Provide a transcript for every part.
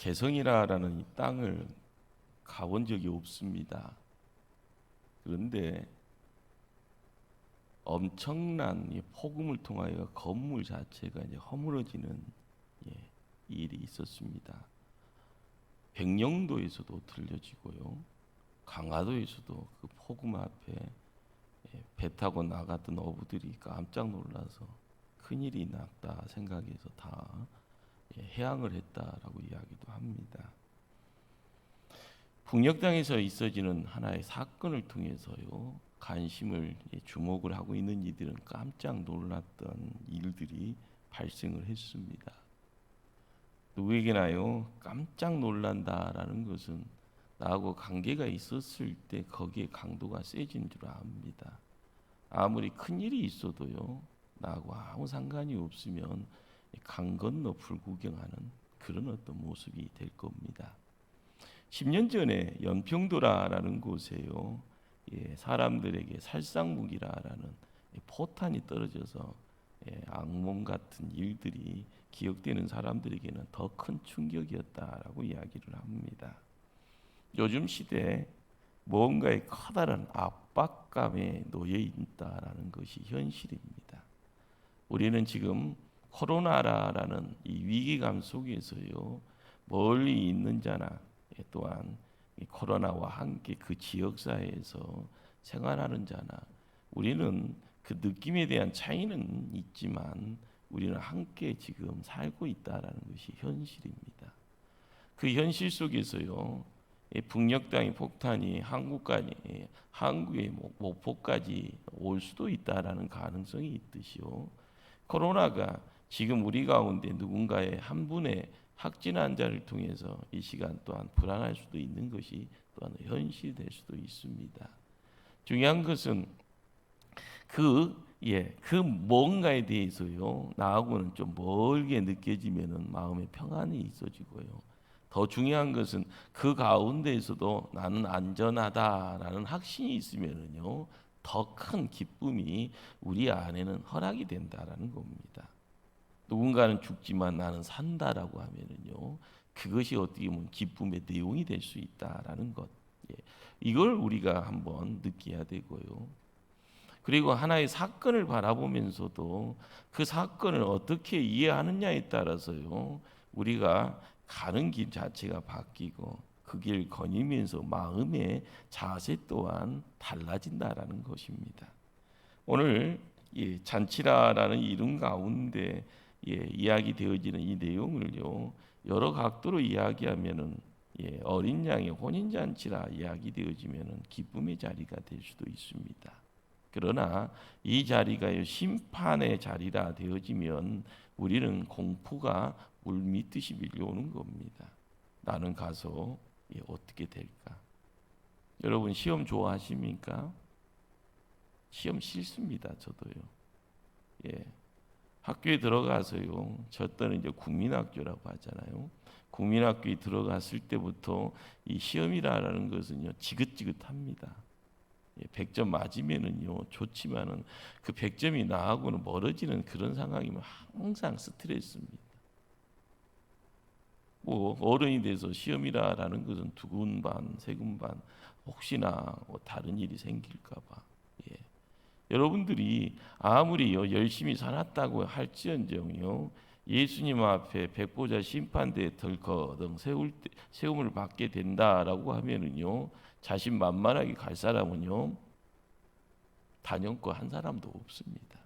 개성이라는 이 땅을 가본 적이 없습니다. 그런데 엄청난 이 폭음을 통하여 건물 자체가 이제 허물어지는 일이 있었습니다. 백령도에서도 들려지고요, 강화도에서도 그 폭음 앞에 배 타고 나갔던 어부들이 깜짝 놀라서 큰일이 났다 생각해서 다 해항을 했다라고 이야기도 합니다. 북녘땅에서 있어지는 하나의 사건을 통해서요, 관심을 주목을 하고 있는 이들은 깜짝 놀랐던 일들이 발생을 했습니다. 누구에게나요, 깜짝 놀란다라는 것은 나하고 관계가 있었을 때 거기에 강도가 세진 줄 압니다. 아무리 큰 일이 있어도요, 나하고 아무 상관이 없으면 강 건너 불구경하는 그런 어떤 모습이 될 겁니다. 10년 전에 연평도라는 곳에요, 사람들에게 살상무기라는 포탄이 떨어져서 악몽 같은 일들이 기억되는 사람들에게는 더 큰 충격이었다라고 이야기를 합니다. 요즘 시대에 뭔가의 커다란 압박감에 놓여 있다라는 것이 현실입니다. 우리는 지금 코로나라는 이 위기감 속에서요, 멀리 있는 자나 또한 이 코로나와 함께 그 지역사회에서 생활하는 자나, 우리는 그 느낌에 대한 차이는 있지만 우리는 함께 지금 살고 있다라는 것이 현실입니다. 그 현실 속에서요, 북녘 땅의 폭탄이 한국의 목포까지 올 수도 있다라는 가능성이 있듯이요, 코로나가 지금 우리 가운데 누군가의 한 분의 확진 환자를 통해서 이 시간 또한 불안할 수도 있는 것이 또한 현실이 될 수도 있습니다. 중요한 것은 그 뭔가에 대해서요, 나하고는 좀 멀게 느껴지면은 마음의 평안이 있어지고요, 더 중요한 것은 그 가운데에서도 나는 안전하다라는 확신이 있으면은요, 더 큰 기쁨이 우리 안에는 허락이 된다라는 겁니다. 누군가는 죽지만 나는 산다라고 하면은요, 그것이 어떻게 보면 기쁨의 내용이 될 수 있다라는 것, 이걸 우리가 한번 느껴야 되고요. 그리고 하나의 사건을 바라보면서도 그 사건을 어떻게 이해하느냐에 따라서요, 우리가 가는 길 자체가 바뀌고 그 길 거니면서 마음의 자세 또한 달라진다라는 것입니다. 오늘 잔치라라는 이름 가운데 이야기되어지는 이 내용을요, 여러 각도로 이야기하면은 어린 양의 혼인 잔치라 이야기되어지면은 기쁨의 자리가 될 수도 있습니다. 그러나 이 자리가 심판의 자리라 되어지면 우리는 공포가 물밀듯이 밀려오는 겁니다. 나는 가서 어떻게 될까? 여러분 시험 좋아하십니까? 시험 싫습니다. 저도요. 학교에 들어가서요, 저 때는 이제 국민학교라고 하잖아요. 국민학교에 들어갔을 때부터 이 시험이라는 것은요, 지긋지긋합니다. 100점 맞으면은요 좋지만은 그 100점이 나하고는 멀어지는 그런 상황이면 항상 스트레스입니다. 어른이 돼서 시험이라는 것은 두근반 세근반 혹시나 다른 일이 생길까봐. 여러분들이 아무리 열심히 살았다고 할지언정요, 예수님 앞에 백보자 심판대에 덜커덩 세움을 받게 된다라고 하면은요, 자신만만하게 갈 사람은요 단연코 한 사람도 없습니다.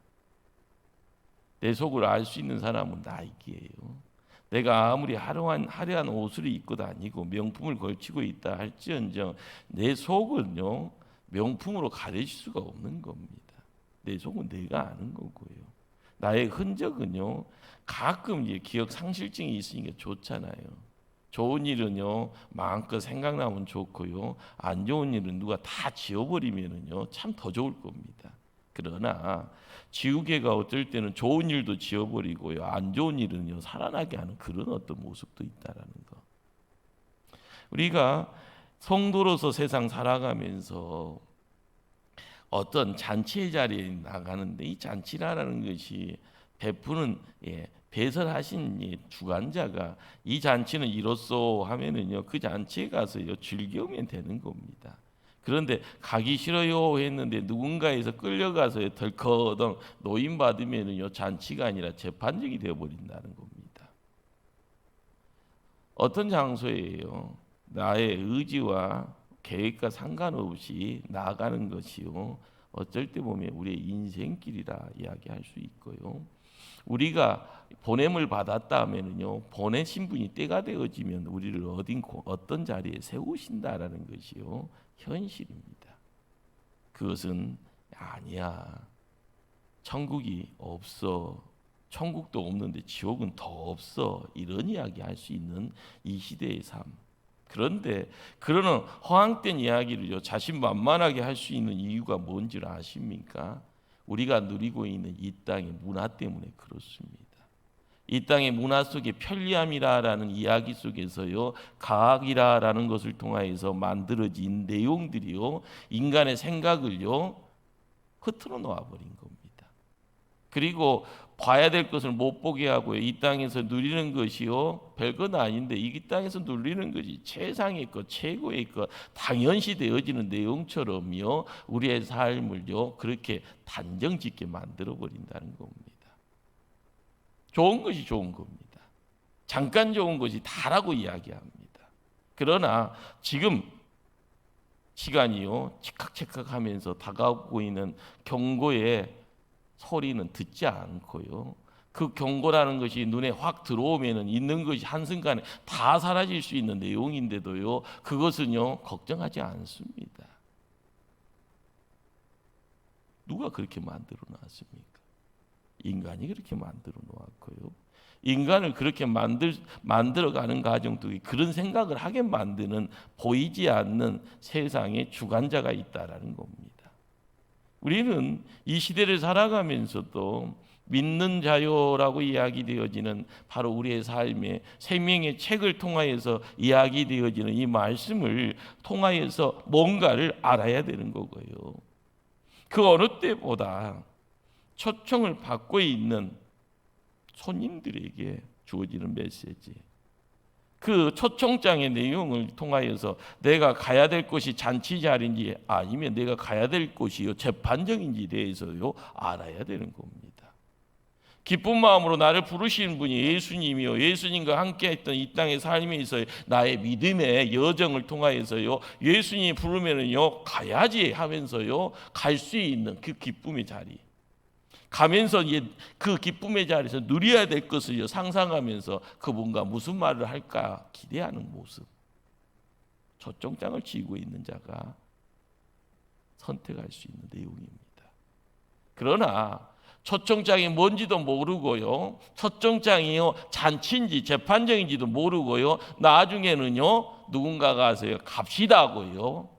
내 속을 알 수 있는 사람은 나이기예요. 내가 아무리 화려한 옷을 입고 다니고 명품을 걸치고 있다 할지언정 내 속은요 명품으로 가릴 수가 없는 겁니다. 내 속은 내가 아는 거고요. 나의 흔적은요 가끔 기억 상실증이 있으니까 좋잖아요. 좋은 일은요 마음껏 생각나면 좋고요, 안 좋은 일은 누가 다 지워버리면은요 참 더 좋을 겁니다. 그러나 지우개가 어떨 때는 좋은 일도 지워버리고요, 안 좋은 일은요 살아나게 하는 그런 어떤 모습도 있다라는 거. 우리가 성도로서 세상 살아가면서 어떤 잔치의 자리에 나가는데 이 잔치라는 것이 베푸는 배설하신 이 주관자가 이 잔치는 이로써 하면은요, 그 잔치에 가서요 즐겨오면 되는 겁니다. 그런데 가기 싫어요 했는데 누군가에서 끌려가서 덜커덩 노임 받으면은요 잔치가 아니라 재판정이 되어 버린다는 겁니다. 어떤 장소에요 나의 의지와 계획과 상관없이 나아가는 것이요 어쩔 때 보면 우리의 인생길이라 이야기할 수 있고요. 우리가 보냄을 받았다 하면은요 보내신 분이 때가 되어지면 우리를 어떤 자리에 세우신다라는 것이요 현실입니다. 그것은 아니야 천국이 없어 천국도 없는데 지옥은 더 없어 이런 이야기 할 수 있는 이 시대의 삶. 그런데 그러는 허황된 이야기를요 자신만만하게 할 수 있는 이유가 뭔지 아십니까? 우리가 누리고 있는 이 땅의 문화 때문에 그렇습니다. 이 땅의 문화 속의 편리함이라는 이야기 속에서요 과학이라는 것을 통하여서 만들어진 내용들이요 인간의 생각을요 흐트러 놓아 버린 겁니다. 그리고 봐야 될 것을 못 보게 하고요. 이 땅에서 누리는 것이요 별건 아닌데 이 땅에서 누리는 것이 최상의 것, 최고의 것, 당연시 되어지는 내용처럼요 우리의 삶을요 그렇게 단정짓게 만들어 버린다는 겁니다. 좋은 것이 좋은 겁니다. 잠깐 좋은 것이 다라고 이야기합니다. 그러나 지금 시간이요 칙각칙각하면서 다가오고 있는 경고의 소리는 듣지 않고요. 그 경고라는 것이 눈에 확 들어오면은 있는 것이 한순간에 다 사라질 수 있는 내용인데도요. 그것은요 걱정하지 않습니다. 누가 그렇게 만들어 놨습니까? 인간이 그렇게 만들어 놓았고요. 인간을 그렇게 만들어가는 과정도 그런 생각을 하게 만드는 보이지 않는 세상의 주관자가 있다라는 겁니다. 우리는 이 시대를 살아가면서도 믿는 자요라고 이야기되어지는 바로 우리의 삶의 생명의 책을 통하여서 이야기되어지는 이 말씀을 통하여서 뭔가를 알아야 되는 거고요. 그 어느 때보다 초청을 받고 있는 손님들에게 주어지는 메시지, 그 초청장의 내용을 통하여서 내가 가야 될 곳이 잔치 자리인지 아니면 내가 가야 될 곳이요 재판정인지에 대해서요 알아야 되는 겁니다. 기쁜 마음으로 나를 부르시는 분이 예수님이요 예수님과 함께했던 이 땅의 삶에서 나의 믿음의 여정을 통하여서요 예수님이 부르면은요 가야지 하면서요 갈 수 있는 그 기쁨의 자리. 가면서 그 기쁨의 자리에서 누려야 될 것을 상상하면서 그분과 무슨 말을 할까 기대하는 모습. 초청장을 쥐고 있는 자가 선택할 수 있는 내용입니다. 그러나 초청장이 뭔지도 모르고요, 초청장이요 잔치인지 재판정인지도 모르고요, 나중에는요 누군가가 와서요 갑시다고요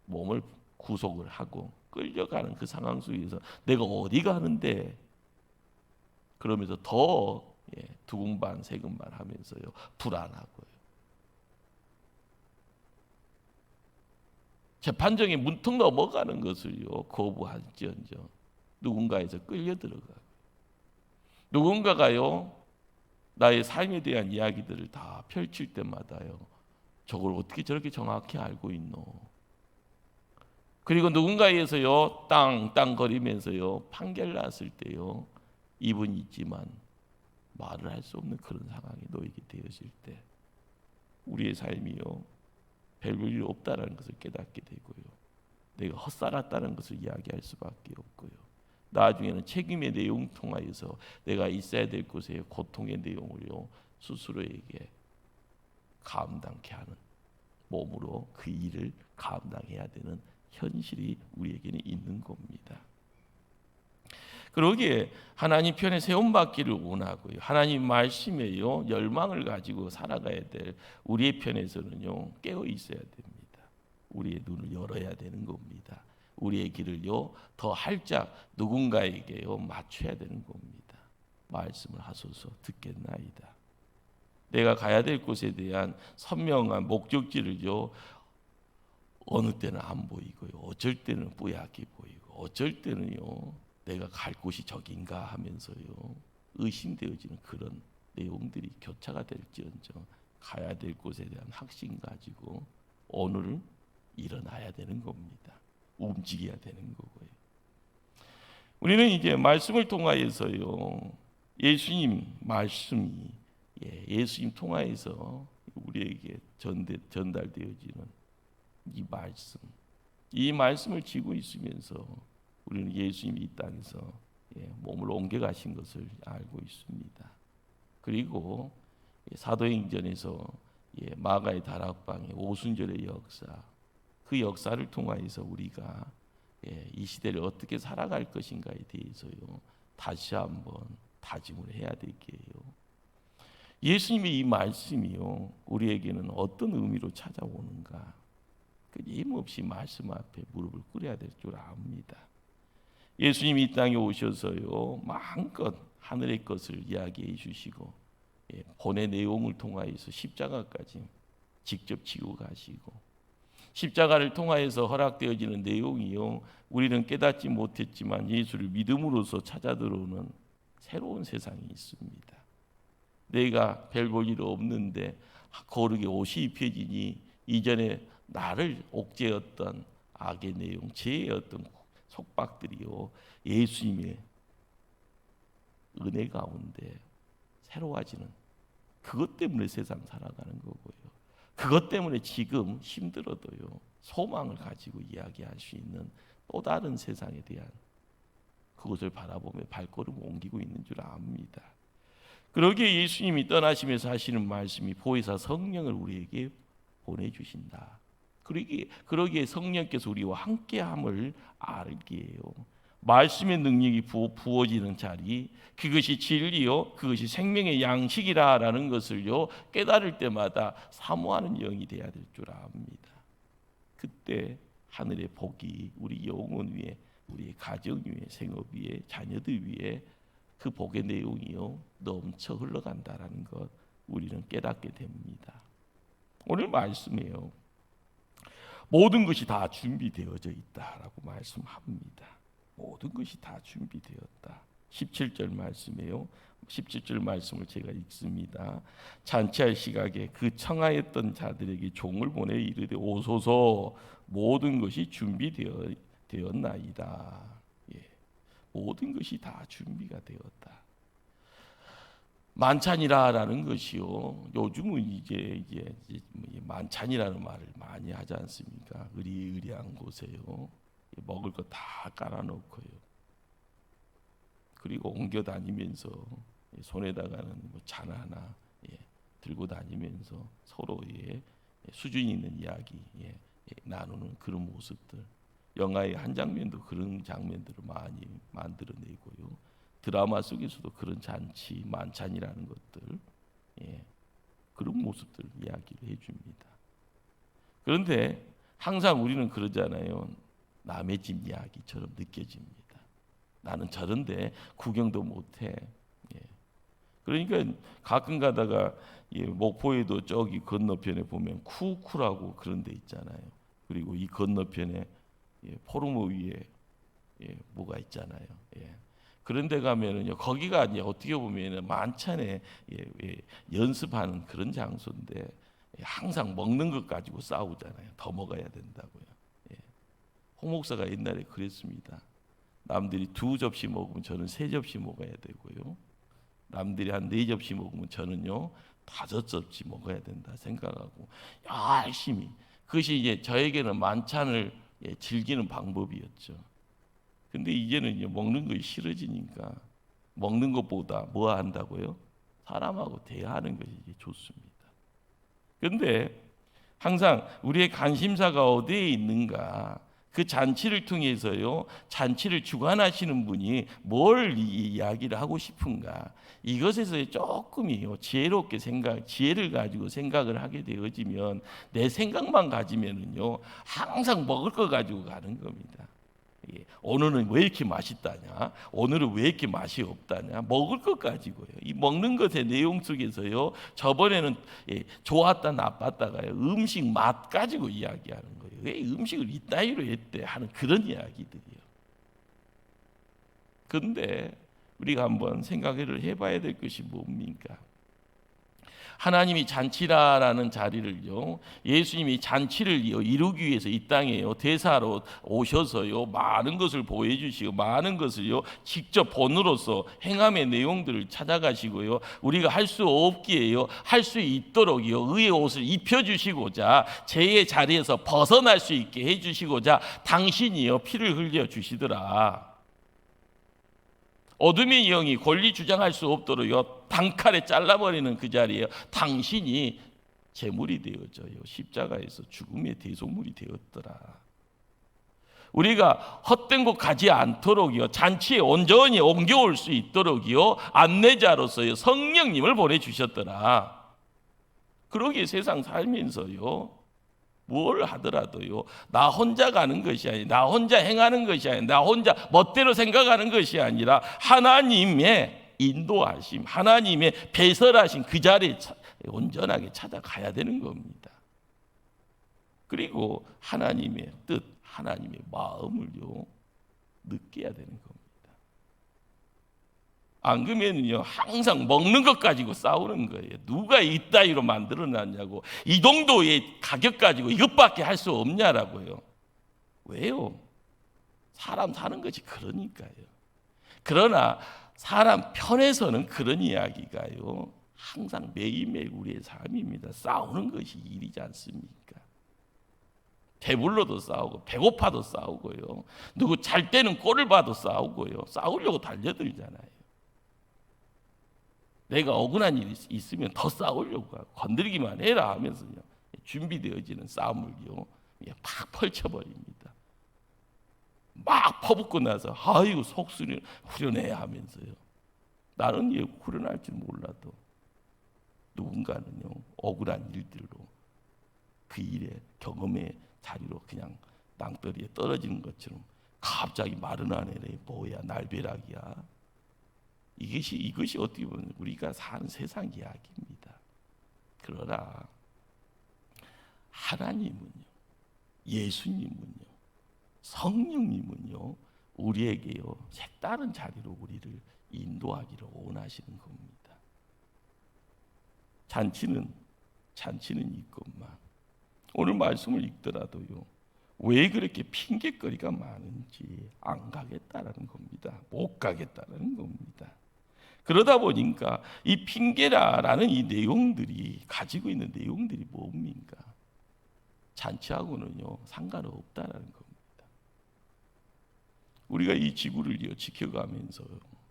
몸을 구속을 하고 끌려가는 그 상황 속에서 내가 어디 가는데 그러면서 더 두근반 세근반 하면서요 불안하고요. 재판정에 문턱 넘어가는 것을요 거부할지언정 누군가에서 끌려 들어가고 누군가가요 나의 삶에 대한 이야기들을 다 펼칠 때마다요 저걸 어떻게 저렇게 정확히 알고 있노? 그리고 누군가에서요 땅땅거리면서요 판결 났을 때요 입은 있지만 말을 할 수 없는 그런 상황에 놓이게 되어질 때 우리의 삶이요 별 볼 일 없다라는 것을 깨닫게 되고요 내가 헛살았다는 것을 이야기할 수밖에 없고요 나중에는 책임의 내용 통하여서 내가 있어야 될 곳의 고통의 내용을요 스스로에게 감당케 하는 몸으로 그 일을 감당해야 되는 현실이 우리에게는 있는 겁니다. 그러기에 하나님 편에 세움받기를 원하고요. 하나님 말씀에요 열망을 가지고 살아가야 될 우리의 편에서는요 깨어 있어야 됩니다. 우리의 눈을 열어야 되는 겁니다. 우리의 길을요 더 활짝 누군가에게요 맞춰야 되는 겁니다. 말씀을 하소서 듣겠나이다. 내가 가야 될 곳에 대한 선명한 목적지를요 어느 때는 안 보이고요. 어쩔 때는 뿌옇게 보이고 어쩔 때는요. 내가 갈 곳이 저긴가 하면서요. 의심되어지는 그런 내용들이 교차가 될지언정 가야 될 곳에 대한 확신 가지고 오늘 일어나야 되는 겁니다. 움직여야 되는 거고요. 우리는 이제 말씀을 통하여서요, 예수님 말씀이 예수님 통하여서 우리에게 전달되어지는 이 말씀을 지고 있으면서 우리는 예수님이 이 땅에서 몸을 옮겨가신 것을 알고 있습니다. 그리고 사도행전에서 마가의 다락방의 오순절의 역사, 그 역사를 통하여서 우리가 이 시대를 어떻게 살아갈 것인가에 대해서요 다시 한번 다짐을 해야 되게요. 예수님의 이 말씀이요 우리에게는 어떤 의미로 찾아오는가? 끊임없이 말씀 앞에 무릎을 꿇어야 될 줄 압니다. 예수님이 이 땅에 오셔서요 마음껏 하늘의 것을 이야기해 주시고 본의 내용을 통하여서 십자가까지 직접 지고 가시고 십자가를 통하여서 허락되어지는 내용이요 우리는 깨닫지 못했지만 예수를 믿음으로써 찾아 들어오는 새로운 세상이 있습니다. 내가 별 볼 일 없는데 거룩의 옷이 입혀지니 이전에 나를 옥죄었던 악의 내용, 죄의 어떤 속박들이요 예수님의 은혜 가운데 새로워지는 그것 때문에 세상 살아가는 거고요. 그것 때문에 지금 힘들어도요 소망을 가지고 이야기할 수 있는 또 다른 세상에 대한 그것을 바라보며 발걸음을 옮기고 있는 줄 압니다. 그러기에 예수님이 떠나시면서 하시는 말씀이 보혜사 성령을 우리에게 보내주신다. 그러기에 성령께서 우리와 함께함을 알기에요. 말씀의 능력이 부어지는 자리, 그것이 진리요, 그것이 생명의 양식이라라는 것을요 깨달을 때마다 사모하는 영이 되어야 될 줄 압니다. 그때 하늘의 복이 우리 영혼 위에, 우리의 가정 위에, 생업 위에, 자녀들 위에 그 복의 내용이요 넘쳐 흘러간다라는 것 우리는 깨닫게 됩니다. 오늘 말씀이에요. 모든 것이 다 준비되어져 있다라고 말씀합니다. 모든 것이 다 준비되었다. 17절 말씀이에요. 17절 말씀을 제가 읽습니다. 잔치할 시각에 그 청하였던 자들에게 종을 보내 이르되 오소서 모든 것이 준비되었나이다. 모든 것이 다 준비가 되었다. 만찬이라는 것이요. 요즘은 이제 만찬이라는 말을 많이 하지 않습니까? 의리의리한 곳에요. 먹을 거 다 깔아놓고요. 그리고 옮겨 다니면서 손에다가는 잔 하나 들고 다니면서 서로의 수준 있는 이야기 나누는 그런 모습들. 영화의 한 장면도 그런 장면들을 많이 만들어내고요. 드라마 속에서도 그런 잔치, 만찬이라는 것들, 그런 모습들 이야기를 해줍니다. 그런데 항상 우리는 그러잖아요. 남의 집 이야기처럼 느껴집니다. 나는 저런데 구경도 못해. 그러니까 가끔 가다가 목포에도 저기 건너편에 보면 쿠쿠라고 그런 데 있잖아요. 그리고 이 건너편에 포르모 위에 뭐가 있잖아요. 그런 데 가면은요, 거기가 이제 어떻게 보면 만찬에 연습하는 그런 장소인데 항상 먹는 것 가지고 싸우잖아요. 더 먹어야 된다고요. 홍 목사가 옛날에 그랬습니다. 남들이 2접시 먹으면 저는 3접시 먹어야 되고요. 남들이 한 4접시 먹으면 저는요 5접시 먹어야 된다 생각하고 열심히. 그것이 이제 저에게는 만찬을 즐기는 방법이었죠. 근데 이제는 먹는 것이 싫어지니까 먹는 것보다 뭐 한다고요? 사람하고 대화하는 것이 좋습니다. 그런데 항상 우리의 관심사가 어디에 있는가? 그 잔치를 통해서요, 잔치를 주관하시는 분이 뭘 이야기를 하고 싶은가? 이것에서 조금이요, 지혜롭게 지혜를 가지고 생각을 하게 되어지면 내 생각만 가지면은요, 항상 먹을 거 가지고 가는 겁니다. 오늘은 왜 이렇게 맛있다냐? 오늘은 왜 이렇게 맛이 없다냐? 먹을 것 가지고요. 이 먹는 것의 내용 속에서요. 저번에는 좋았다 나빴다가요. 음식 맛 가지고 이야기하는 거예요. 왜 음식을 이따위로 했대 하는 그런 이야기들이요. 그런데 우리가 한번 생각을 해봐야 될 것이 뭡니까? 하나님이 잔치라라는 자리를요, 예수님이 잔치를 이루기 위해서 이 땅에요 대사로 오셔서요 많은 것을 보여주시고 많은 것을요 직접 본으로서 행함의 내용들을 찾아가시고요, 우리가 할 수 없기에요 할 수 있도록요 의의 옷을 입혀주시고자, 죄의 자리에서 벗어날 수 있게 해주시고자 당신이요 피를 흘려 주시더라. 어둠의 영이 권리 주장할 수 없도록요 단칼에 잘라버리는 그 자리에 당신이 제물이 되어져요 십자가에서 죽음의 대속물이 되었더라. 우리가 헛된 곳 가지 않도록요 잔치에 온전히 옮겨올 수 있도록요 안내자로서요 성령님을 보내주셨더라. 그러기에 세상 살면서요 뭘 하더라도요 나 혼자 가는 것이 아니라, 나 혼자 행하는 것이 아니라, 나 혼자 멋대로 생각하는 것이 아니라 하나님의 인도하심, 하나님의 배설하신 그 자리에 온전하게 찾아가야 되는 겁니다. 그리고 하나님의 뜻, 하나님의 마음을요 느껴야 되는 겁니다. 안 그러면요 항상 먹는 것 가지고 싸우는 거예요. 누가 이따위로 만들어놨냐고, 이 정도의 가격 가지고 이것밖에 할 수 없냐라고요. 왜요? 사람 사는 것이 그러니까요. 그러나 사람 편에서는 그런 이야기가요 항상 매일매일 우리의 삶입니다. 싸우는 것이 일이지 않습니까? 배불러도 싸우고 배고파도 싸우고요, 누구 잘 때는 꼴을 봐도 싸우고요, 싸우려고 달려들잖아요. 내가 억울한 일이 있으면 더 싸우려고 하고 건드리기만 해라 하면서요 준비되어지는 싸움을요 팍 펼쳐버립니다. 막 퍼붓고 나서 아이고 속수를 후련해야 하면서요, 나는 예 후련할 줄 몰라도 누군가는요 억울한 일들로 그 일의 경험의 자리로 그냥 땅덩이에 떨어지는 것처럼 갑자기 마른 하늘에 뭐야 날벼락이야. 이것이 어떻게 보면 우리가 사는 세상 이야기입니다. 그러나 하나님은요, 예수님은요, 성령님은요 우리에게요 색다른 자리로 우리를 인도하기를 원하시는 겁니다. 잔치는 있건만 오늘 말씀을 읽더라도요 왜 그렇게 핑계거리가 많은지 안 가겠다라는 겁니다. 못 가겠다라는 겁니다. 그러다 보니까 이 핑계라라는 이 내용들이 가지고 있는 내용들이 뭡니까? 잔치하고는요 상관없다라는 겁니다. 우리가 이 지구를요 지켜가면서,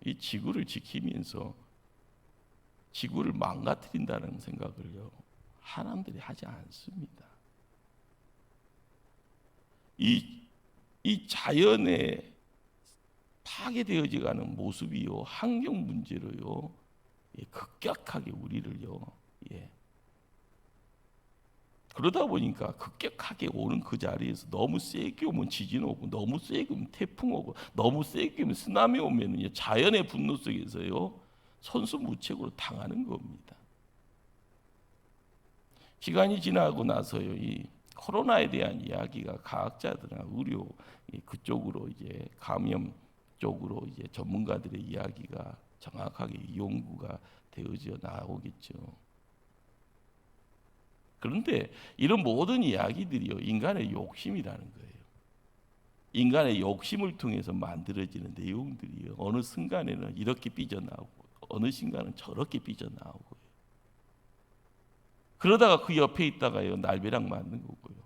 이 지구를 지키면서 지구를 망가뜨린다는 생각을요 사람들이 하지 않습니다. 이 자연에 파괴되어지가는 모습이요 환경 문제로요 급격하게 우리를요 그러다 보니까 급격하게 오는 그 자리에서 너무 세게 오면 지진 오고, 너무 세게 오면 태풍 오고, 너무 세게 오면 쓰나미 오면요 자연의 분노 속에서요 선수무책으로 당하는 겁니다. 시간이 지나고 나서요 이 코로나에 대한 이야기가 과학자들이나 의료 그쪽으로 이제 감염 쪽으로 이제 전문가들의 이야기가 정확하게 연구가 되어져 나오겠죠. 그런데 이런 모든 이야기들이요 인간의 욕심이라는 거예요. 인간의 욕심을 통해서 만들어지는 내용들이요 어느 순간에는 이렇게 삐져나오고 어느 순간은 저렇게 삐져나오고요. 그러다가 그 옆에 있다가요 날벼락 맞는 거고요.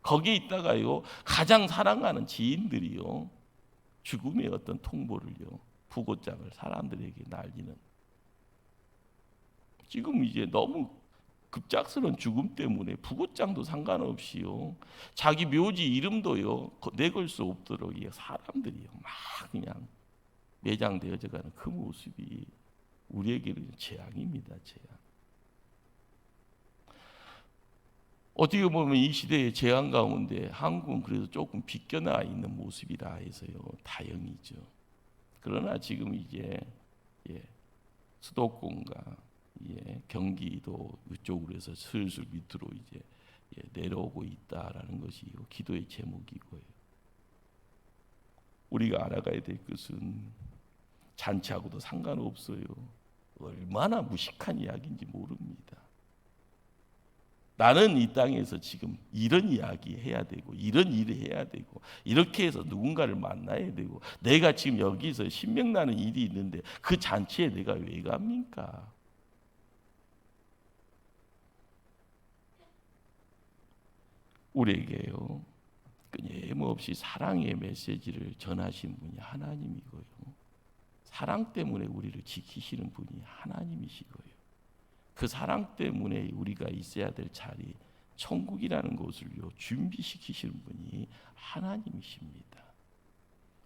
거기에 있다가요 가장 사랑하는 지인들이요 죽음의 어떤 통보를요 부고장을 사람들에게 날리는, 지금 이제 너무 급작스러운 죽음 때문에 부고장도 상관없이요 자기 묘지 이름도요 내걸 수 없도록 사람들이요 막 그냥 매장되어져가는 그 모습이 우리에게는 재앙입니다. 재앙. 어떻게 보면 이 시대의 재앙 가운데 한국은 그래도 조금 비껴나 있는 모습이라 해서요 다행이죠. 그러나 지금 이제 수도권과 경기도 이쪽으로 해서 슬슬 밑으로 이제 내려오고 있다라는 것이 기도의 제목이고요. 우리가 알아가야 될 것은 잔치하고도 상관없어요. 얼마나 무식한 이야기인지 모릅니다. 나는 이 땅에서 지금 이런 이야기 해야 되고 이런 일을 해야 되고 이렇게 해서 누군가를 만나야 되고 내가 지금 여기서 신명나는 일이 있는데 그 잔치에 내가 왜 갑니까? 우리에게요 끊임없이 사랑의 메시지를 전하신 분이 하나님이고요. 사랑 때문에 우리를 지키시는 분이 하나님이시고요. 그 사랑 때문에 우리가 있어야 될 자리, 천국이라는 곳을요 준비시키시는 분이 하나님이십니다.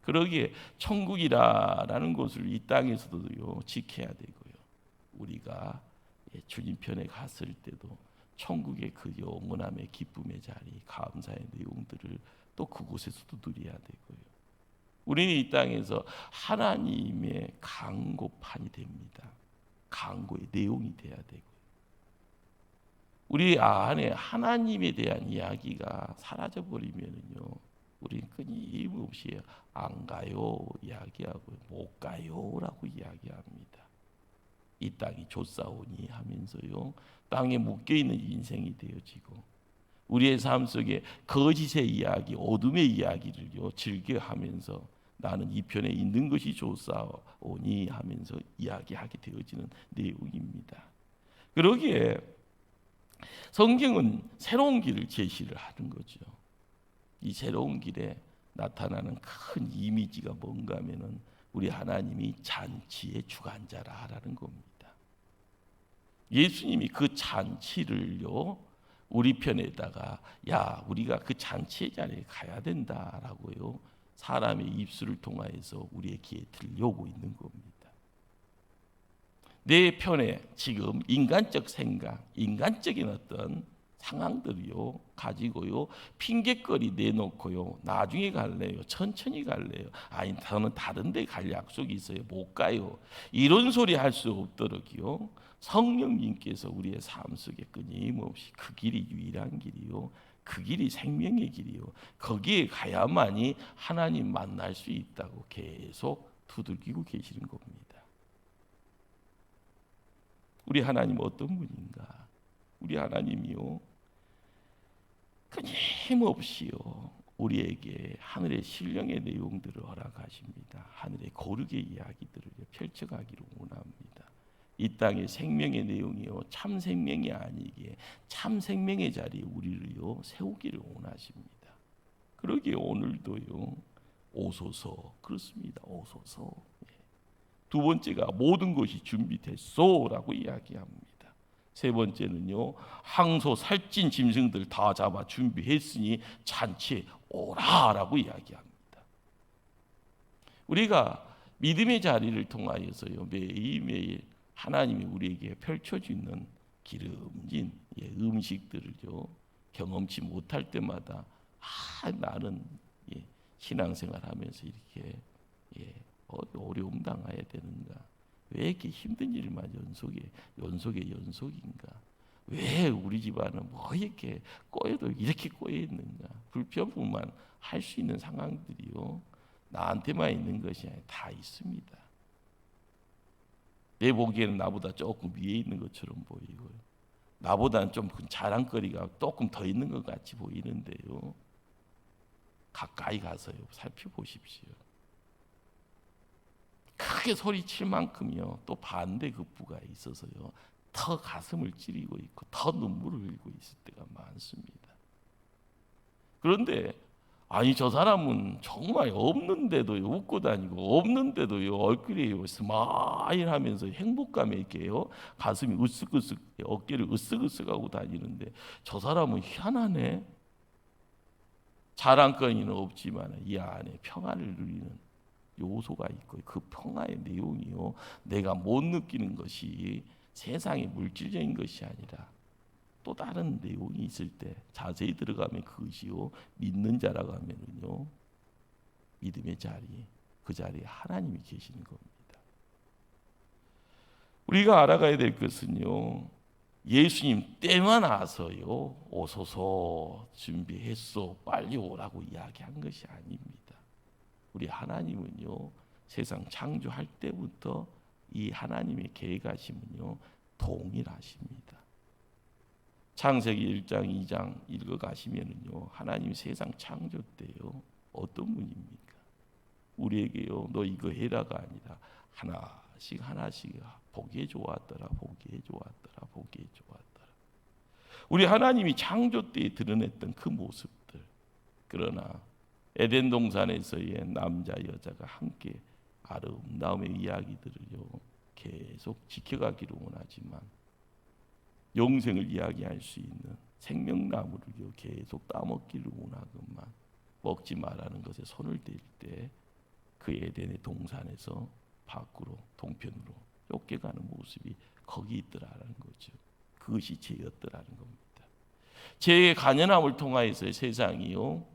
그러기에 천국이라는 곳을 이 땅에서도요 지켜야 되고요. 우리가 주님 편에 갔을 때도 천국의 그 영원함의 기쁨의 자리, 감사의 내용들을 또 그곳에서도 누려야 되고요. 우리는 이 땅에서 하나님의 강고판이 됩니다. 강고의 내용이 돼야 되고요. 우리 안에 하나님에 대한 이야기가 사라져 버리면은요, 우리는 끊임없이 안 가요 이야기하고 못 가요라고 이야기합니다. 이 땅이 좋사오니 하면서요, 땅에 묶여 있는 인생이 되어지고 우리의 삶 속에 거짓의 이야기, 어둠의 이야기를요 즐겨하면서 나는 이 편에 있는 것이 좋사오니 하면서 이야기하게 되어지는 내용입니다. 그러기에 성경은 새로운 길을 제시를 하는 거죠. 이 새로운 길에 나타나는 큰 이미지가 뭔가 하면은 우리 하나님이 잔치의 주관자라라는 겁니다. 예수님이 그 잔치를요 우리 편에다가 야 우리가 그 잔치의 자리에 가야 된다라고요 사람의 입술을 통하여서 우리의 귀에 들려오고 있는 겁니다. 내 편에 지금 인간적 생각, 인간적인 어떤 상황들이요 가지고요 핑계거리 내놓고요 나중에 갈래요, 천천히 갈래요, 아니 저는 다른 데 갈 약속이 있어요, 못 가요, 이런 소리 할 수 없도록요 성령님께서 우리의 삶 속에 끊임없이 그 길이 유일한 길이요, 그 길이 생명의 길이요, 거기에 가야만이 하나님 만날 수 있다고 계속 두들기고 계시는 겁니다. 우리 하나님 어떤 분인가? 우리 하나님이요 끊임없이요 우리에게 하늘의 신령의 내용들을 허락하십니다. 하늘의 거룩의 이야기들을 펼쳐가기를 원합니다. 이 땅의 생명의 내용이요 참 생명이 아니기에 참 생명의 자리에 우리를요 세우기를 원하십니다. 그러기에 오늘도요 오소서 그렇습니다. 오소서. 두 번째가 모든 것이 준비됐소라고 이야기합니다. 세 번째는요 항소 살찐 짐승들 다 잡아 준비했으니 잔치에 오라라고 이야기합니다. 우리가 믿음의 자리를 통하여서요 매일매일 하나님이 우리에게 펼쳐주는 기름진 음식들을요 경험치 못할 때마다 나는 신앙생활하면서 이렇게 어려움 당해야 되는가? 왜 이렇게 힘든 일만 연속인가? 왜 우리 집안은 뭐 이렇게 꼬여도 이렇게 꼬여 있는가? 불평만 할 수 있는 상황들이요 나한테만 있는 것이 아니라 다 있습니다. 내 보기에는 나보다 조금 위에 있는 것처럼 보이고요. 나보다는 좀 자랑거리가 조금 더 있는 것 같이 보이는데요. 가까이 가서요 살펴보십시오. 크게 소리칠 만큼요 또 반대 급부가 있어서요 더 가슴을 찌르고 있고 더 눈물을 흘리고 있을 때가 많습니다. 그런데 아니 저 사람은 정말 없는데도요 웃고 다니고 없는데도요 얼굴이 스마일하면서 행복감에 있게요 가슴이 으쓱으쓱 어깨를 으쓱으쓱하고 다니는데 저 사람은 희한하네. 자랑거리는 없지만 이 안에 평안을 누리는 요소가 있고 그 평화의 내용이요 내가 못 느끼는 것이 세상의 물질적인 것이 아니라 또 다른 내용이 있을 때 자세히 들어가면 그것이요 믿는 자라고 하면은요 믿음의 자리 그 자리에 하나님이 계시는 겁니다. 우리가 알아가야 될 것은요 예수님 때만 와서요 오소서 준비했소 빨리 오라고 이야기한 것이 아닙니다. 우리 하나님은요 세상 창조할 때부터 이 하나님의 계획하심은요 동일하십니다. 창세기 1장 2장 읽어가시면은요 하나님 세상 창조 때요 어떤 분입니까? 우리에게요 너 이거 해라가 아니라 하나씩 하나씩 보기에 좋았더라 보기에 좋았더라 보기에 좋았더라. 우리 하나님이 창조 때에 드러냈던 그 모습들, 그러나 에덴 동산에서의 남자 여자가 함께 아름다움의 이야기들을요 계속 지켜가기를 원하지만 영생을 이야기할 수 있는 생명나무를요 계속 따먹기를 원하건만 먹지 말라는 것에 손을 댈 때 그 에덴의 동산에서 밖으로 동편으로 쫓겨가는 모습이 거기 있더라라는 거죠. 그것이 죄였더라는 겁니다. 죄의 간연함을 통하여서 세상이요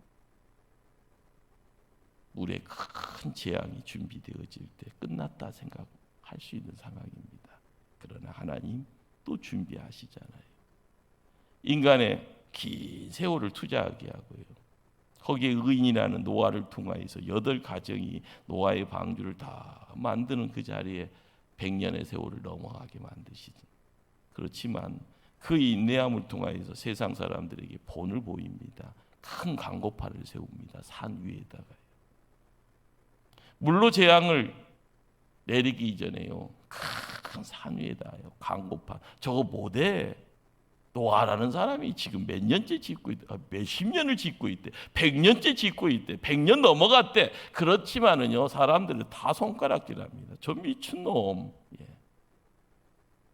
물에 큰 재앙이 준비되어질 때 끝났다 생각할 수 있는 상황입니다. 그러나 하나님 또 준비하시잖아요. 인간의 긴 세월을 투자하게 하고요. 거기에 의인이라는 노아를 통하여서 8가정이 노아의 방주를 다 만드는 그 자리에 100년의 세월을 넘어가게 만드시죠. 그렇지만 그 인내함을 통하여서 세상 사람들에게 본을 보입니다. 큰 강고파를 세웁니다. 산 위에다가요. 물로 재앙을 내리기 이전에요. 큰 산 위에다요. 강고파. 저거 못해. 노아라는 사람이 지금 몇 년째 짓고 있대. 몇십 년을 짓고 있대. 100년째 짓고 있대. 100년 넘어갔대. 그렇지만은요, 사람들은 다 손가락질합니다. 저 미친놈.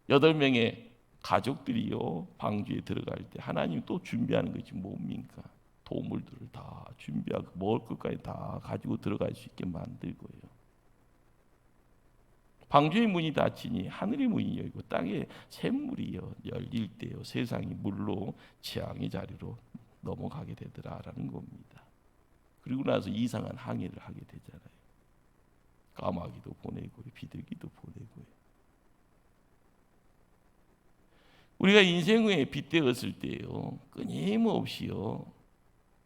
8명의 가족들이요, 방주에 들어갈 때 하나님 또 준비하는 것이 뭡니까? 도물들을 다 준비하고 먹을 것까지 다 가지고 들어갈 수 있게 만들고요. 방주의 문이 닫히니 하늘의 문이 열리고 땅에 샘물이 열릴 때요 세상이 물로 재앙의 자리로 넘어가게 되더라라는 겁니다. 그리고 나서 이상한 항해를 하게 되잖아요. 까마귀도 보내고 비둘기도 보내고요. 우리가 인생에 빗대었을 때요 끊임없이요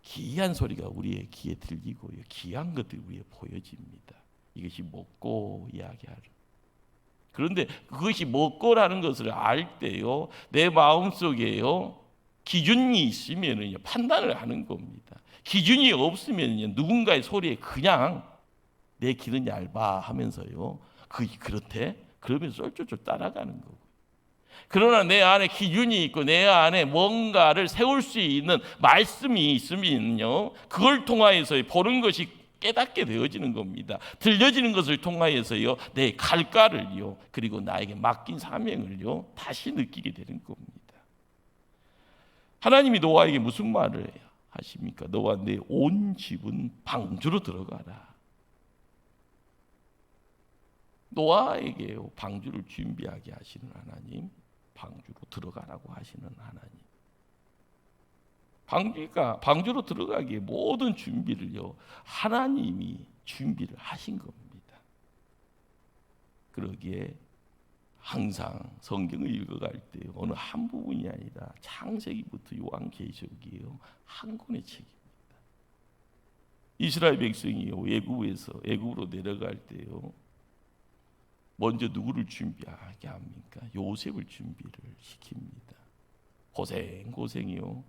기이한 소리가 우리의 귀에 들리고요 기이한 것들이 우리에 보여집니다. 이것이 먹고 이야기하는. 그런데 그것이 먹고라는 것을 알 때요 내 마음속에요 기준이 있으면은요 판단을 하는 겁니다. 기준이 없으면요 누군가의 소리에 그냥 내 귀는 얇아 하면서요 그렇대 그러면서 쫄쫄쫄 따라가는 거고. 그러나 내 안에 기준이 있고 내 안에 뭔가를 세울 수 있는 말씀이 있으면요 그걸 통하여서 보는 것이 깨닫게 되어지는 겁니다. 들려지는 것을 통하여서요 내 갈가를요 그리고 나에게 맡긴 사명을요 다시 느끼게 되는 겁니다. 하나님이 노아에게 무슨 말을 하십니까? 너와 내 온 집은 방주로 들어가라. 노아에게 방주를 준비하게 하시는 하나님, 방주로 들어가라고 하시는 하나님. 방주로 들어가기에 모든 준비를요 하나님이 준비를 하신 겁니다. 그러기에 항상 성경을 읽어갈 때 어느 한 부분이 아니라 창세기부터 요한계시록이요 한 권의 책입니다. 이스라엘 백성이요 애굽으로 내려갈 때요 먼저 누구를 준비하게 합니까? 요셉을 준비를 시킵니다. 고생이요.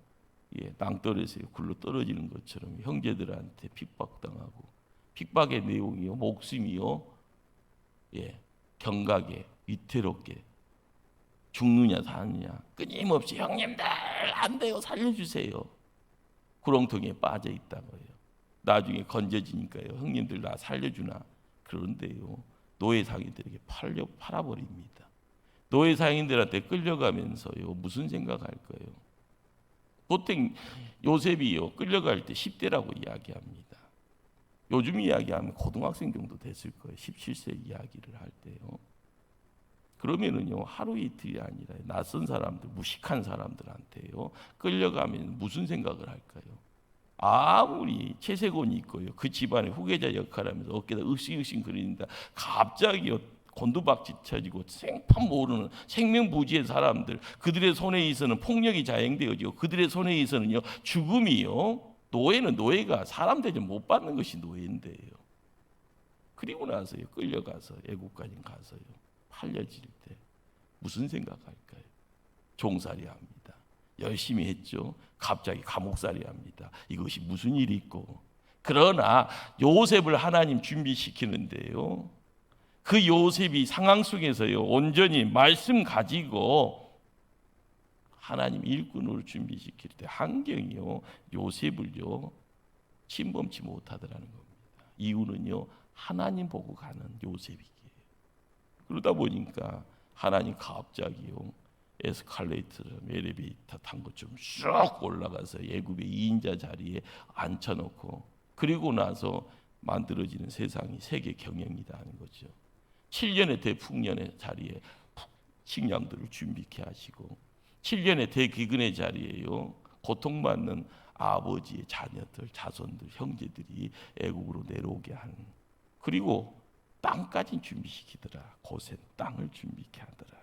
낭떠러에서 굴러 떨어지는 것처럼 형제들한테 핍박당하고 핍박의 내용이요 목숨이요 경각에 위태롭게 죽느냐 사느냐 끊임없이 형님들 안 돼요 살려주세요. 구렁텅이에 빠져 있다고요. 나중에 건져지니까요 형님들 나 살려주나. 그런데요 노예 상인들에게 팔아버립니다. 노예 상인들한테 끌려가면서요 무슨 생각할 거예요? 보통 요셉이요 끌려갈 때 10대라고 이야기합니다. 요즘 이야기하면 고등학생 정도 됐을 거예요. 17세 이야기를 할 때요. 그러면은요 하루 이틀이 아니라 낯선 사람들, 무식한 사람들한테요 끌려가면 무슨 생각을 할까요? 아무리 채세곤이 있고요 그 집안의 후계자 역할하면서 어깨다 으싱으싱 거린다. 갑자기요 곤두박질 쳐지고 생판 모르는 생명부지의 사람들, 그들의 손에 있어서는 폭력이 자행되어지고 그들의 손에 있어서는요 죽음이요. 노예는 노예가 사람 대접 못 받는 것이 노예인데요. 그리고 나서요 끌려가서 애국까지 가서요 팔려질 때 무슨 생각할까요? 종살이 합니다. 열심히 했죠. 갑자기 감옥살이 합니다. 이것이 무슨 일이 있고. 그러나 요셉을 하나님 준비시키는데요, 그 요셉이 상황 속에서요 온전히 말씀 가지고 하나님 일꾼으로 준비시킬 때 환경이요 요셉을요 침범치 못하더라는 겁니다. 이유는요 하나님 보고 가는 요셉이기에. 그러다 보니까 하나님 갑자기요 에스컬레이터를 엘리베이터 탄 것처럼 쭉 올라가서 애굽의 2인자 자리에 앉혀놓고, 그리고 나서 만들어지는 세상이 세계 경영이다 하는 거죠. 7년의 대풍년의 자리에 식량들을 준비케 하시고, 7년의 대기근의 자리에요 고통받는 아버지의 자녀들, 자손들, 형제들이 애국으로 내려오게 하는, 그리고 땅까지 준비시키더라. 고센 땅을 준비케 하더라.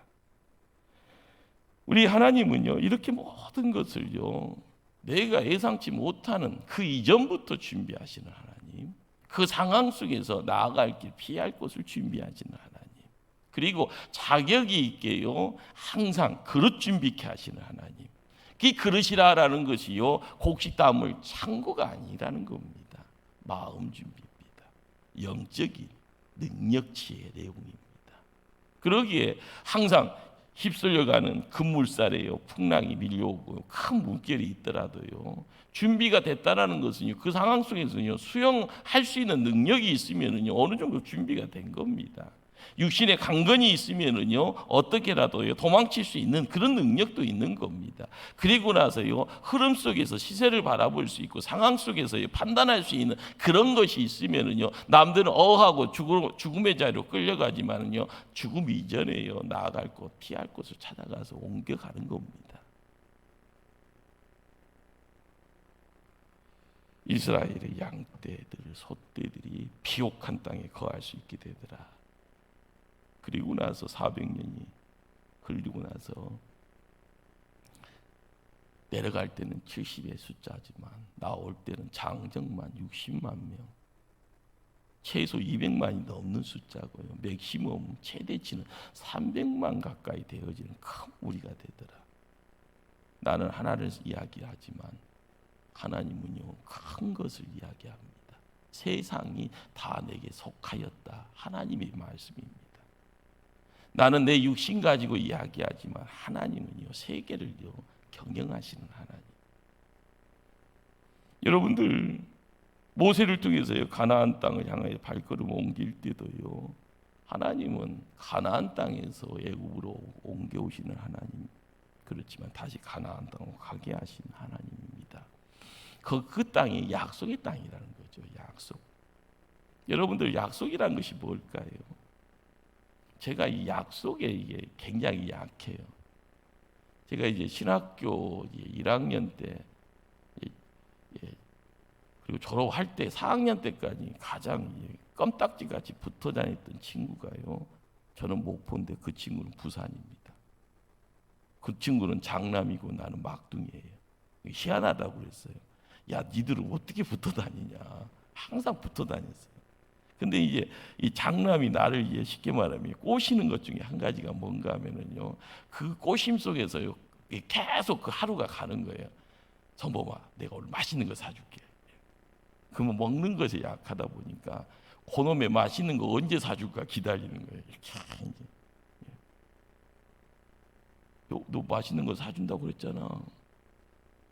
우리 하나님은요 이렇게 모든 것을요 내가 예상치 못하는 그 이전부터 준비하시는 하나님, 그 상황 속에서 나아갈 길, 피할 곳을 준비하시는 하나님, 그리고 자격이 있게요 항상 그릇 준비케 하시는 하나님. 이 그릇이라는 것이요 곡식 담을 창고가 아니라는 겁니다. 마음 준비입니다. 영적인 능력치의 내용입니다. 그러기에 항상 휩쓸려가는 급물살에요 풍랑이 밀려오고 큰 물결이 있더라도요 준비가 됐다라는 것은요 그 상황 속에서요 수용할 수 있는 능력이 있으면은요 어느 정도 준비가 된 겁니다. 육신의 강건이 있으면은요 어떻게라도요 도망칠 수 있는 그런 능력도 있는 겁니다. 그리고 나서요 흐름 속에서 시세를 바라볼 수 있고 상황 속에서요 판단할 수 있는 그런 것이 있으면은요 남들은 어하고 죽음의 자리로 끌려가지만은요 죽음 이전에요 나아갈 곳, 피할 곳을 찾아가서 옮겨가는 겁니다. 이스라엘의 양떼들, 소떼들이 비옥한 땅에 거할 수 있게 되더라. 그리고 나서 400년이 흘리고 나서 내려갈 때는 70의 숫자지만 나올 때는 장정만 60만 명, 최소 200만이 넘는 숫자고요. 맥시멈 최대치는 300만 가까이 되어지는 큰 무리가 되더라. 나는 하나를 이야기하지만 하나님은요 큰 것을 이야기합니다. 세상이 다 내게 속하였다. 하나님의 말씀입니다. 나는 내 육신 가지고 이야기하지만 하나님은요 세계를요 경영하시는 하나님. 여러분들 모세를 통해서요 가나안 땅을 향하여 발걸음 옮길 때도요 하나님은 가나안 땅에서 애굽으로 옮겨오시는 하나님, 그렇지만 다시 가나안 땅으로 가게 하신 하나님입니다. 그 땅이 약속의 땅이라는 거죠. 약속. 여러분들 약속이라는 것이 뭘까요? 제가 이 약속에 이게 굉장히 약해요. 제가 이제 신학교 1학년 때 그리고 졸업할 때 4학년 때까지 가장 껌딱지같이 붙어 다녔던 친구가요. 저는 목포인데 그 친구는 부산입니다. 그 친구는 장남이고 나는 막둥이에요. 희한하다고 그랬어요. 야, 니들은 어떻게 붙어 다니냐. 항상 붙어 다녔어요. 근데 이제 이 장남이 나를 이제 쉽게 말하면 꼬시는 것 중에 한 가지가 뭔가 하면은요, 그 꼬심 속에서요 계속 그 하루가 가는 거예요. 성범아, 내가 오늘 맛있는 거 사줄게. 그러면 먹는 것에 약하다 보니까 그놈의 맛있는 거 언제 사줄까 기다리는 거예요. 이렇게 이제. 너 맛있는 거 사준다고 그랬잖아.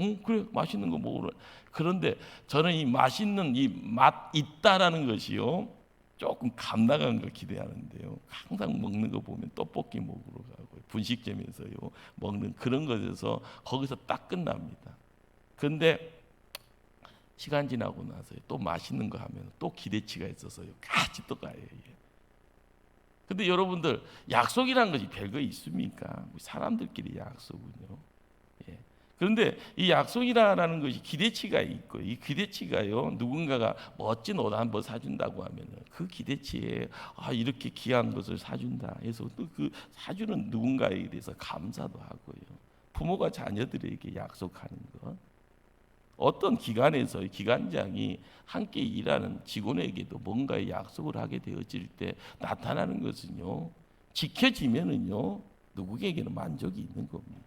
응, 그래, 맛있는 거 먹으러. 그런데 저는 이 맛있는 이 맛 있다라는 것이요 조금 감나간 걸 기대하는데요. 항상 먹는 거 보면 떡볶이 먹으러 가고 분식점에서요 먹는 그런 것에서 거기서 딱 끝납니다. 그런데 시간 지나고 나서 또 맛있는 거 하면 또 기대치가 있어서요 같이 또 가요. 근데 여러분들 약속이라는 것이 별거 있습니까? 사람들끼리 약속은요. 예. 그런데 이 약속이라는 것이 기대치가 있고, 이 기대치가요 누군가가 멋진 옷 한 번 사준다고 하면 그 기대치에 이렇게 귀한 것을 사준다 해서 또 그 사주는 누군가에 대해서 감사도 하고요. 부모가 자녀들에게 약속하는 것, 어떤 기관에서 기관장이 함께 일하는 직원에게도 뭔가의 약속을 하게 되어질 때 나타나는 것은요, 지켜지면은요 누구에게는 만족이 있는 겁니다.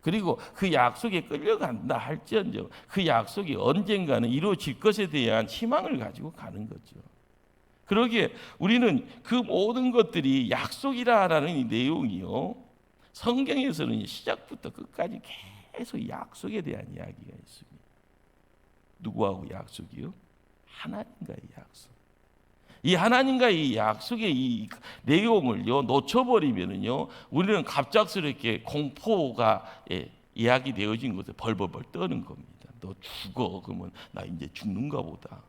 그리고 그 약속에 끌려간다 할지언정 그 약속이 언젠가는 이루어질 것에 대한 희망을 가지고 가는 거죠. 그러기에 우리는 그 모든 것들이 약속이라는 이 내용이요, 성경에서는 시작부터 끝까지 계속 약속에 대한 이야기가 있습니다. 누구하고 약속이요? 하나님과의 약속. 이 하나님과의 약속의 이 내용을요 놓쳐버리면은요 우리는 갑작스럽게 공포가 이야기되어진 것에 벌벌벌 떠는 겁니다. 너 죽어. 그러면 나 이제 죽는가 보다.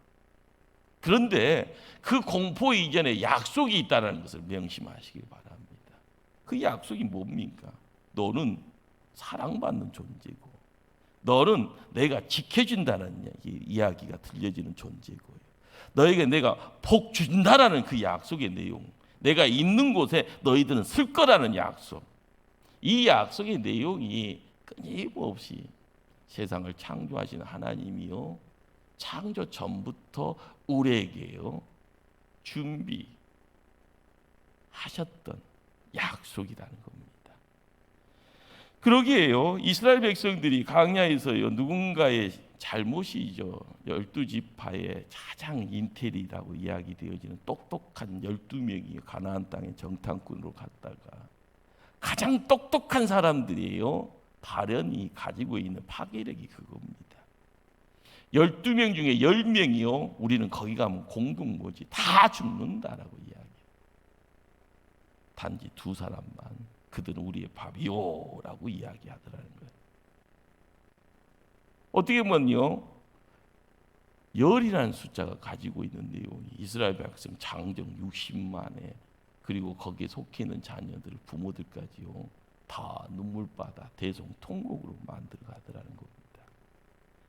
그런데 그 공포 이전에 약속이 있다는 것을 명심하시기 바랍니다. 그 약속이 뭡니까? 너는 사랑받는 존재고, 너는 내가 지켜준다는 이야기가 들려지는 존재고요. 너에게 내가 복 준다라는 그 약속의 내용, 내가 있는 곳에 너희들은 쓸 거라는 약속, 이 약속의 내용이 끊임없이 세상을 창조하시는 하나님이요, 창조 전부터 우리에게요 준비하셨던 약속이라는 겁니다. 그러기에요 이스라엘 백성들이 광야에서요 누군가의 잘못이죠. 12지파의 가장 인텔이라고 이야기되어지는 똑똑한 12명이 가나안 땅의 정탐꾼으로 갔다가 가장 똑똑한 사람들이에요 발현이 가지고 있는 파괴력이 그겁니다. 12명 중에 10명이요 우리는 거기 가면 공동모지 다 죽는다라고 이야기해요. 단지 2사람만 그들은 우리의 밥이요라고 이야기하더라는 거예요. 어떻게 보면요 열이라는 숫자가 가지고 있는 내용이 이스라엘 백성 장정 60만에 그리고 거기에 속해 있는 자녀들 부모들까지요 다 눈물바다 대성통곡으로 만들어가더라는 겁니다.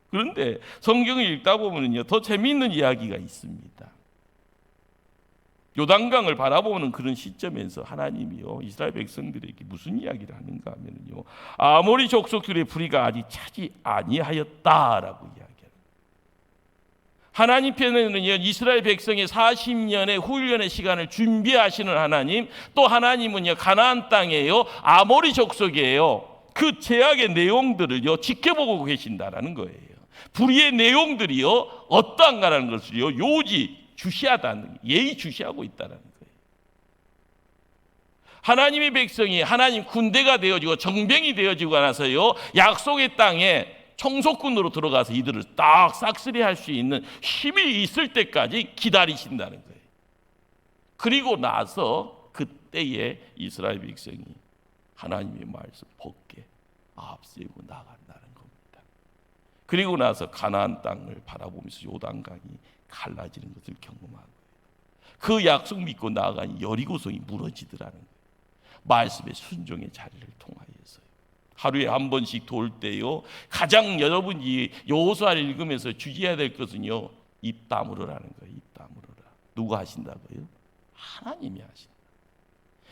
그런데 성경을 읽다 보면요 더 재미있는 이야기가 있습니다. 요단강을 바라보는 그런 시점에서 하나님이요 이스라엘 백성들에게 무슨 이야기를 하는가 하면요 아모리 족속들의 불의가 아직 차지 아니하였다라고 이야기합니다. 하나님 편에는요 이스라엘 백성의 40년의 훈련의 시간을 준비하시는 하나님, 또 하나님은요 가나안 땅에요 아모리 족속이에요 그 제약의 내용들을요 지켜보고 계신다라는 거예요. 불의의 내용들이요 어떠한가라는 것을요 요지 주시하다는 예의주시하고 있다는 거예요. 하나님의 백성이 하나님 군대가 되어지고 정병이 되어지고 나서요 약속의 땅에 청소꾼으로 들어가서 이들을 딱 싹쓸이할 수 있는 힘이 있을 때까지 기다리신다는 거예요. 그리고 나서 그때에 이스라엘 백성이 하나님의 말씀 복게 앞세우고 나간다는 겁니다. 그리고 나서 가나안 땅을 바라보면서 요단강이 갈라지는 것을 경험하고 그 약속 믿고 나아간 여리고성이 무너지더라는 거예요. 말씀의 순종의 자리를 통하여서요. 하루에 한 번씩 돌 때요 가장 여러분이 여호수아를 읽으면서 주의해야 될 것은요 입 다물으라는 거예요. 입 다물으라. 누가 하신다고요? 하나님이 하신다.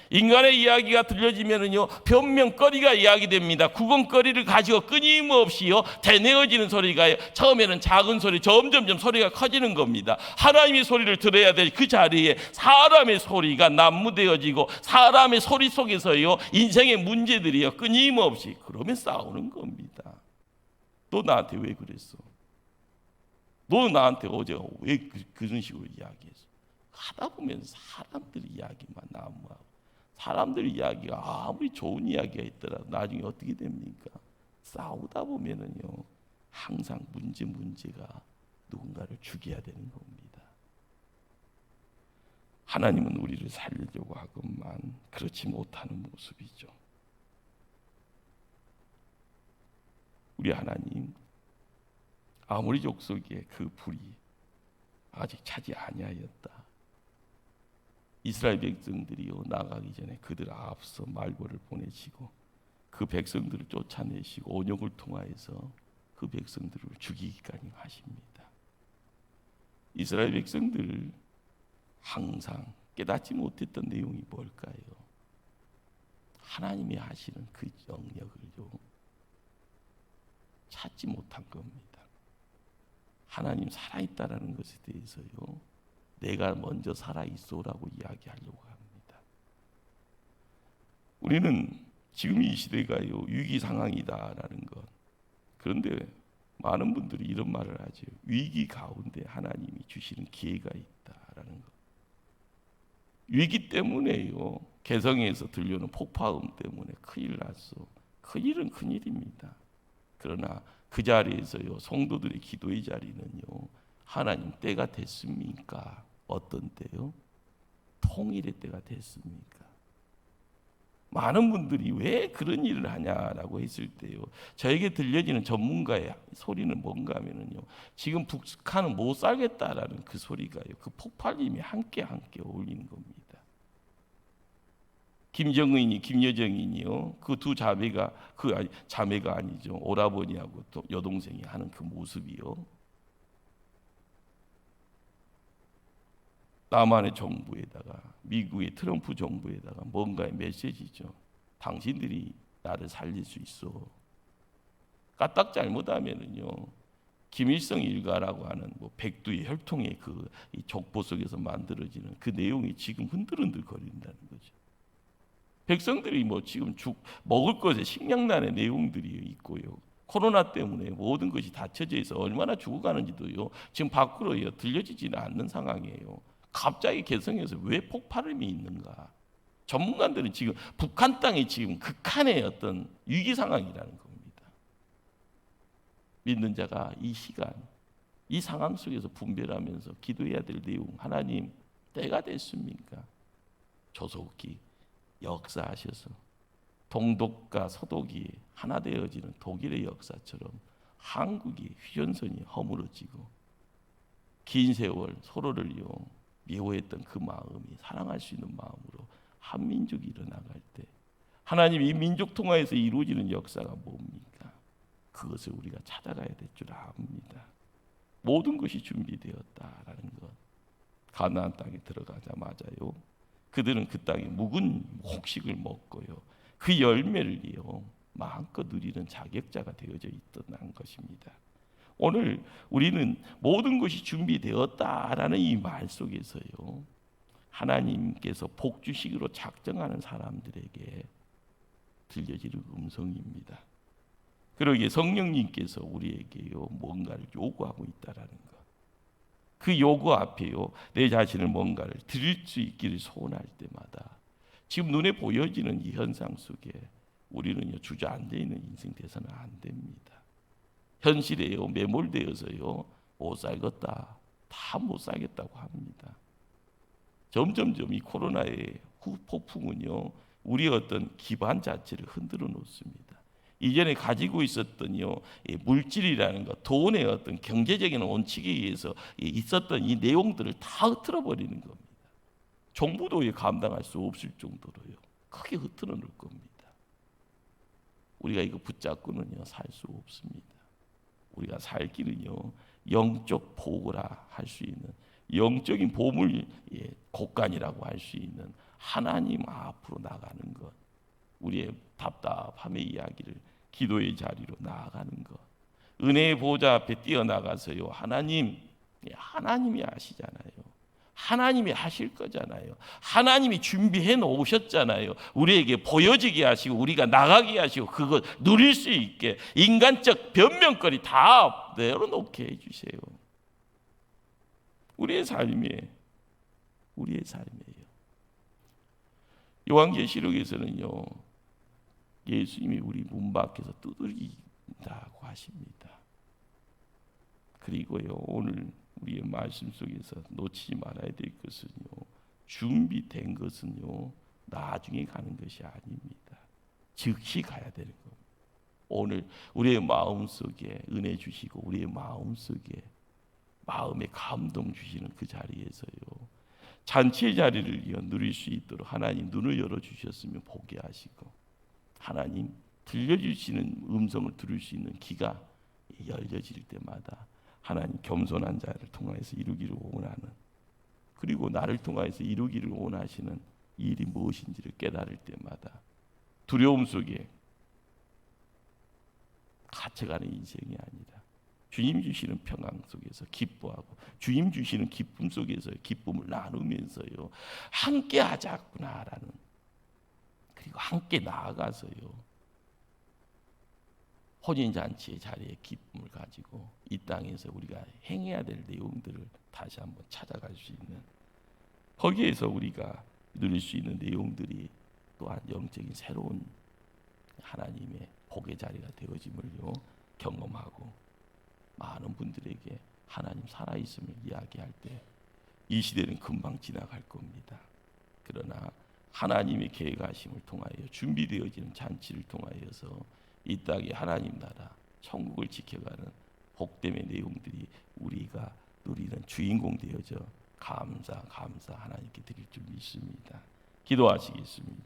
인간의 이야기가 들려지면은요 변명거리가 이야기됩니다. 구건거리를 가지고 끊임없이요 대내어지는 소리가 처음에는 작은 소리 점점점 소리가 커지는 겁니다. 하나님의 소리를 들어야 될 그 자리에 사람의 소리가 난무되어지고 사람의 소리 속에서요 인생의 문제들이요 끊임없이 그러면 싸우는 겁니다. 너 나한테 왜 그랬어? 너 나한테 어제 왜 그런 식으로 이야기했어? 하다 보면 사람들 이야기만 난무하고 사람들 이야기가 아무리 좋은 이야기가 있더라도 나중에 어떻게 됩니까? 싸우다 보면은요 항상 문제가 누군가를 죽여야 되는 겁니다. 하나님은 우리를 살리려고 하건만 그렇지 못하는 모습이죠. 우리 하나님 아모리 족속의 그 불이 아직 차지 아니하였다. 이스라엘 백성들이요 나가기 전에 그들 앞서 말고를 보내시고 그 백성들을 쫓아내시고 온역을 통하여서 그 백성들을 죽이기까지 하십니다. 이스라엘 백성들 항상 깨닫지 못했던 내용이 뭘까요? 하나님이 하시는 그 영역을요 찾지 못한 겁니다. 하나님 살아있다라는 것에 대해서요, 내가 먼저 살아있어라고 이야기하려고 합니다. 우리는 지금 이 시대가요, 위기 상황이다라는 것. 그런데 많은 분들이 이런 말을 하죠. 위기 가운데 하나님이 주시는 기회가 있다라는 것. 위기 때문에요, 개성에서 들려오는 폭파음 때문에 큰일 났어. 큰일은 큰일입니다. 그러나 그 자리에서요, 성도들의 기도의 자리는요, 하나님 때가 됐습니까? 어떤 때요? 통일의 때가 됐습니까? 많은 분들이 왜 그런 일을 하냐라고 했을 때요, 저에게 들려지는 전문가의 소리는 뭔가 하면은요, 지금 북한은 못 살겠다라는 그 소리가요, 그 폭발림이 함께 어울리는 겁니다. 김정은이 김여정이요, 그 두 자매가 자매가 아니죠, 오라버니하고 또 여동생이 하는 그 모습이요, 남한의 정부에다가 미국의 트럼프 정부에다가 뭔가의 메시지죠. 당신들이 나를 살릴 수 있어. 까딱 잘못하면은요, 김일성 일가라고 하는 백두의 혈통의 이 족보 속에서 만들어지는 그 내용이 지금 흔들흔들 거린다는 거죠. 백성들이 지금 먹을 것에 식량난의 내용들이 있고요. 코로나 때문에 모든 것이 닫혀져 있어 얼마나 죽어가는지도요, 지금 밖으로 들려지지는 않는 상황이에요. 갑자기 개성에서 왜 폭발음이 있는가? 전문가들은 지금 북한 땅이 지금 극한의 어떤 위기 상황이라는 겁니다. 믿는 자가 이 시간, 이 상황 속에서 분별하면서 기도해야 될 내용, 하나님 때가 됐습니까? 조속히 역사하셔서 동독과 서독이 하나 되어지는 독일의 역사처럼 한국이 휴전선이 허물어지고 긴 세월 서로를요 미워했던 그 마음이 사랑할 수 있는 마음으로 한민족이 일어나갈 때, 하나님 이 민족 통화에서 이루어지는 역사가 뭡니까? 그것을 우리가 찾아가야 될 줄 압니다. 모든 것이 준비되었다라는 것. 가나안 땅에 들어가자마자요, 그들은 그 땅에 묵은 곡식을 먹고요, 그 열매를요 마음껏 누리는 자격자가 되어져 있던 것입니다. 오늘 우리는 모든 것이 준비되었다라는 이 말 속에서요, 하나님께서 복주식으로 작정하는 사람들에게 들려지는 음성입니다. 그러기에 성령님께서 우리에게요 뭔가를 요구하고 있다라는 것. 그 요구 앞에요, 내 자신을 뭔가를 드릴 수 있기를 소원할 때마다 지금 눈에 보여지는 이 현상 속에 우리는요 주저앉아 있는 인생 돼서는 안 됩니다. 현실에요 매몰되어서요 못 살겠다, 다 못 살겠다고 합니다. 점점점 이 코로나의 후폭풍은요 우리의 어떤 기반 자체를 흔들어 놓습니다. 이전에 가지고 있었던요 물질이라는 것, 돈의 어떤 경제적인 원칙에 의해서 있었던 이 내용들을 다 흐트러 버리는 겁니다. 정부도 감당할 수 없을 정도로요 크게 흐트러 놓을 겁니다. 우리가 이거 붙잡고는요 살 수 없습니다. 우리가 살 길은요 영적 보고라 할 수 있는, 영적인 보물 곳간이라고 할 수 있는 하나님 앞으로 나가는 것, 우리의 답답함의 이야기를 기도의 자리로 나아가는 것, 은혜의 보좌 앞에 뛰어나가서요 하나님이 아시잖아요. 하나님이 하실 거잖아요. 하나님이 준비해 놓으셨잖아요. 우리에게 보여지게 하시고 우리가 나가게 하시고 그것 누릴 수 있게 인간적 변명거리 다 내려놓게 해주세요. 우리의 삶이에요. 요한계시록에서는요 예수님이 우리 문 밖에서 두드린다고 하십니다. 그리고요 오늘 우리의 말씀 속에서 놓치지 말아야 될 것은요, 준비된 것은요 나중에 가는 것이 아닙니다. 즉시 가야 되는 겁니다. 오늘 우리의 마음 속에 은혜 주시고 우리의 마음 속에 마음의 감동 주시는 그 자리에서요 잔치의 자리를 누릴 수 있도록 하나님 눈을 열어주셨으면 보게 하시고, 하나님 들려주시는 음성을 들을 수 있는 귀가 열려질 때마다 하나님 겸손한 자를 통하여서 이루기를 원하는, 그리고 나를 통하여서 이루기를 원하시는 일이 무엇인지를 깨달을 때마다 두려움 속에 갇혀가는 인생이 아니라 주님 주시는 평강 속에서 기뻐하고 주님 주시는 기쁨 속에서 기쁨을 나누면서요 함께 하자꾸나라는, 그리고 함께 나아가서요 혼인잔치의 자리에 기쁨을 가지고 이 땅에서 우리가 행해야 될 내용들을 다시 한번 찾아갈 수 있는, 거기에서 우리가 누릴 수 있는 내용들이 또한 영적인 새로운 하나님의 복의 자리가 되어짐을요 경험하고, 많은 분들에게 하나님 살아있음을 이야기할 때 이 시대는 금방 지나갈 겁니다. 그러나 하나님의 계획하심을 통하여 준비되어지는 잔치를 통하여서 이 땅에 하나님 나라 천국을 지켜가는 복됨의 내용들이 우리가 누리는 주인공 되어져 감사 하나님께 드릴 줄 믿습니다. 기도하시겠습니다.